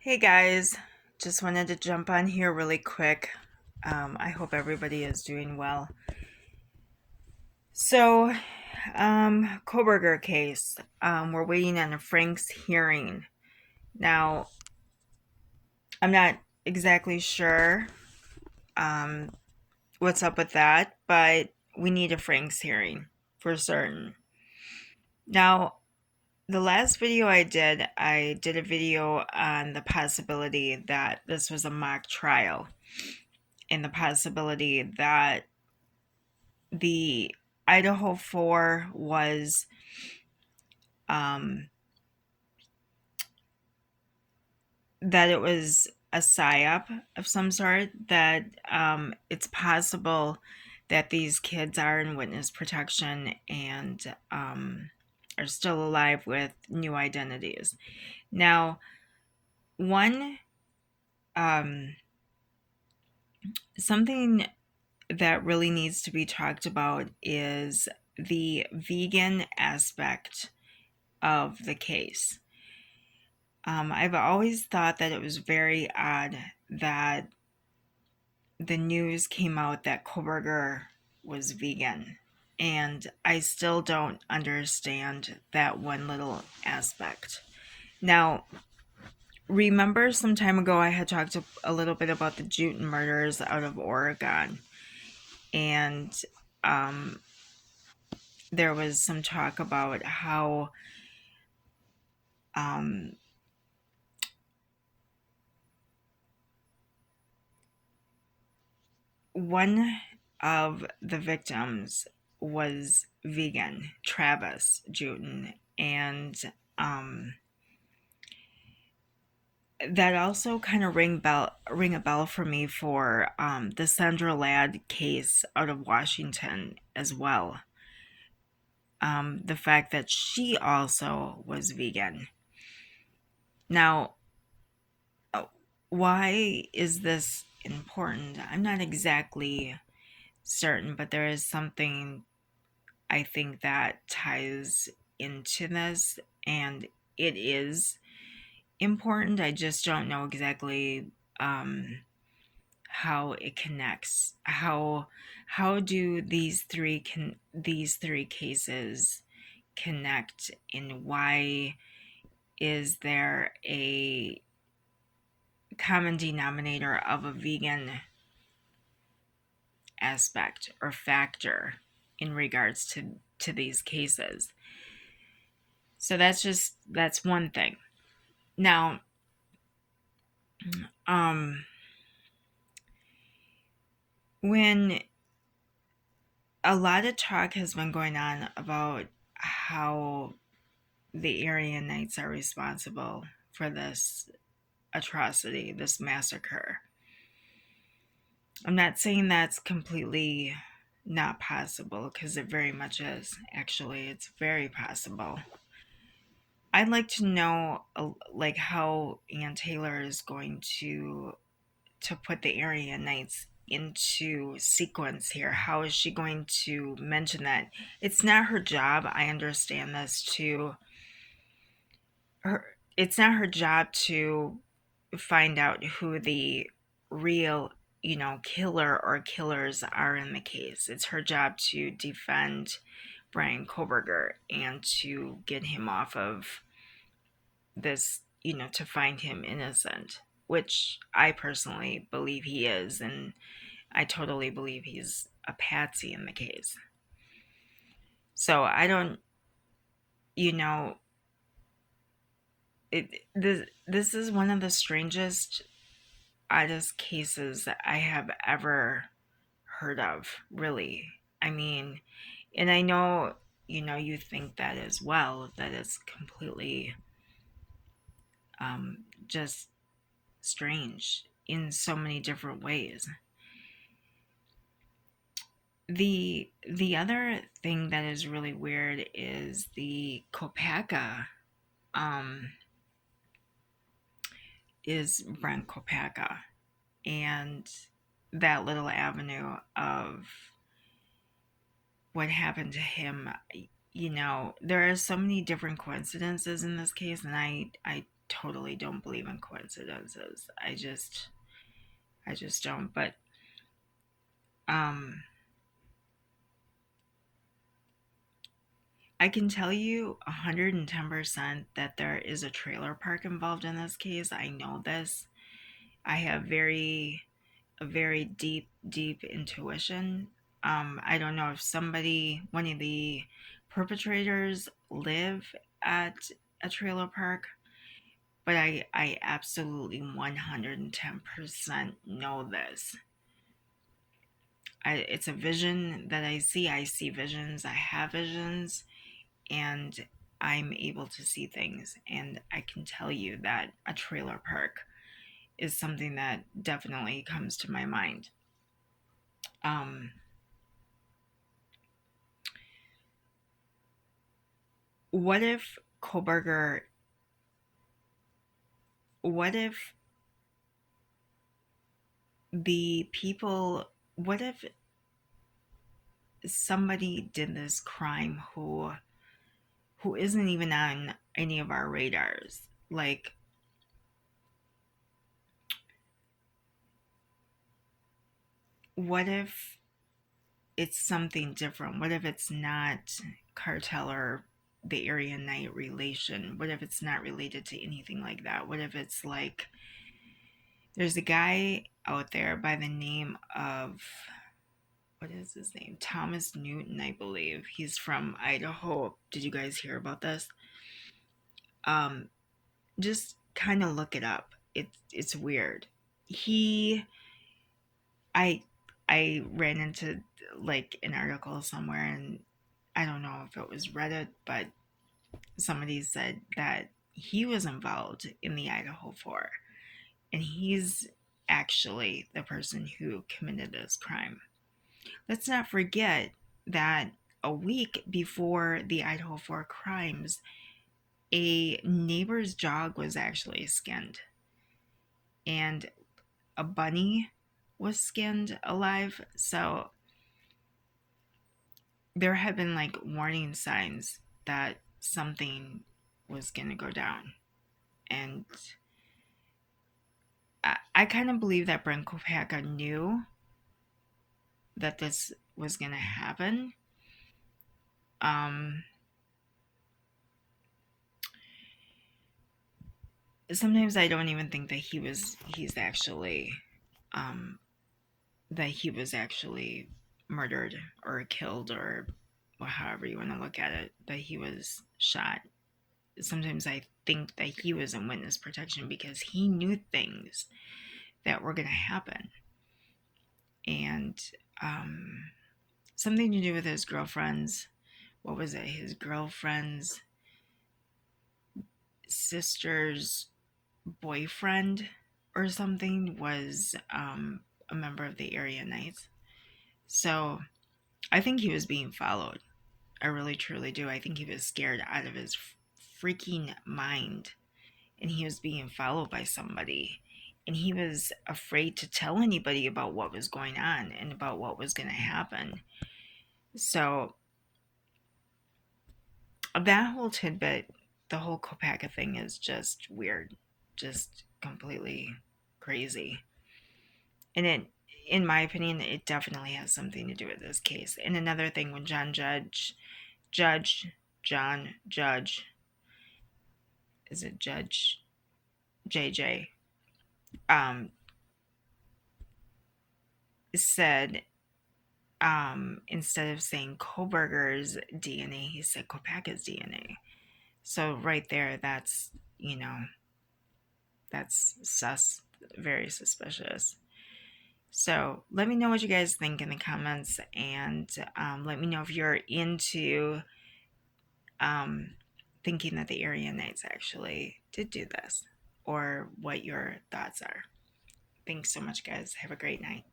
Hey guys, just wanted to jump on here really quick. I hope everybody is doing well. So, Koberger case. We're waiting on a Frank's hearing. Now, I'm not exactly sure um, what's up with that, but we need a Frank's hearing for certain. Now, the last video I did a video on the possibility that this was a mock trial and the possibility that the Idaho 4 was um, that it was a psyop of some sort, that it's possible that these kids are in witness protection and are still alive with new identities. Now, one um, something that really needs to be talked about is the vegan aspect of the case. I've always thought that it was very odd that the news came out that Koberger was vegan. And I still don't understand that one little aspect. Now, remember some time ago I had talked a little bit about the Jute murders out of Oregon. And um, there was some talk about how um, one of the victims was vegan, Travis Juden, and um, that also kind of ring a bell for me for the Sandra Ladd case out of Washington as well. The fact that she also was vegan. Now, why is this important? I'm not exactly certain, but there is something I think that ties into this, and it is important. I just don't know exactly how it connects. How do these three cases connect, and why is there a common denominator of a vegan aspect or factor in regards to these cases? So that's one thing. Now, um, when a lot of talk has been going on about how the Aryan Knights are responsible for this atrocity, this massacre. I'm not saying that's completely not possible, because it very much is. Actually, it's very possible. I'd like to know like how Ann Taylor is going to put the Aryan Knights into sequence here. How is she going to mention that? It's not her job. I understand this too. It's not her job to find out who the real, killer or killers are in the case. It's her job to defend Brian Koberger and to get him off of this, to find him innocent, which I personally believe he is, and I totally believe he's a patsy in the case. So I don't, you know, this is one of the strangest, oddest cases that I have ever heard of, really. I mean, and I know, you think that as well, that it's completely just strange in so many different ways. The other thing that is really weird is the Kopaka um, is Brent Kopaka, and that little avenue of what happened to him. There are so many different coincidences in this case, and I totally don't believe in coincidences. I just don't. But um, I can tell you 110% that there is a trailer park involved in this case. I know this. I have a very deep intuition. I don't know if one of the perpetrators, live at a trailer park, but I absolutely 110% know this. It's a vision that I see. I see visions. I have visions, and I'm able to see things. And I can tell you that a trailer park is something that definitely comes to my mind. Um, what if Koberger, what if the people, what if somebody did this crime who isn't even on any of our radars? Like, what if it's something different? What if it's not cartel or the area night relation? What if it's not related to anything like that? What if it's like there's a guy out there by the name of, what is his name? Thomas Newton, I believe. He's from Idaho. Did you guys hear about this? Um, just kind of look it up. It's weird. He I I ran into like an article somewhere, and I don't know if it was Reddit, but somebody said that he was involved in the Idaho 4, and he's actually the person who committed this crime. Let's not forget that a week before the Idaho 4 crimes, a neighbor's dog was actually skinned, and a bunny was skinned alive. So there have been like warning signs that something was going to go down. And I kind of believe that Brent Kopaka knew that this was going to happen. Um, Sometimes I don't even think that um, he was actually murdered or killed, or however you want to look at it, that he was shot. Sometimes I think that he was in witness protection because he knew things that were going to happen. And um, something to do with his girlfriend's, what was it? His girlfriend's sister's boyfriend or something was a member of the area Knights. So I think he was being followed. I really truly do. I think he was scared out of his freaking mind, and he was being followed by somebody, and he was afraid to tell anybody about what was going on and about what was going to happen. So that whole tidbit, the whole Kopaka thing is just weird, just completely crazy. And in my opinion, it definitely has something to do with this case. And another thing, when John Judge, is it Judge JJ, um, said, instead of saying Koberger's DNA, he said Kopaka's DNA. So right there, that's very suspicious. So let me know what you guys think in the comments, and let me know if you're into um, thinking that the Aryan Knights actually did do this, or what your thoughts are. Thanks so much, guys. Have a great night.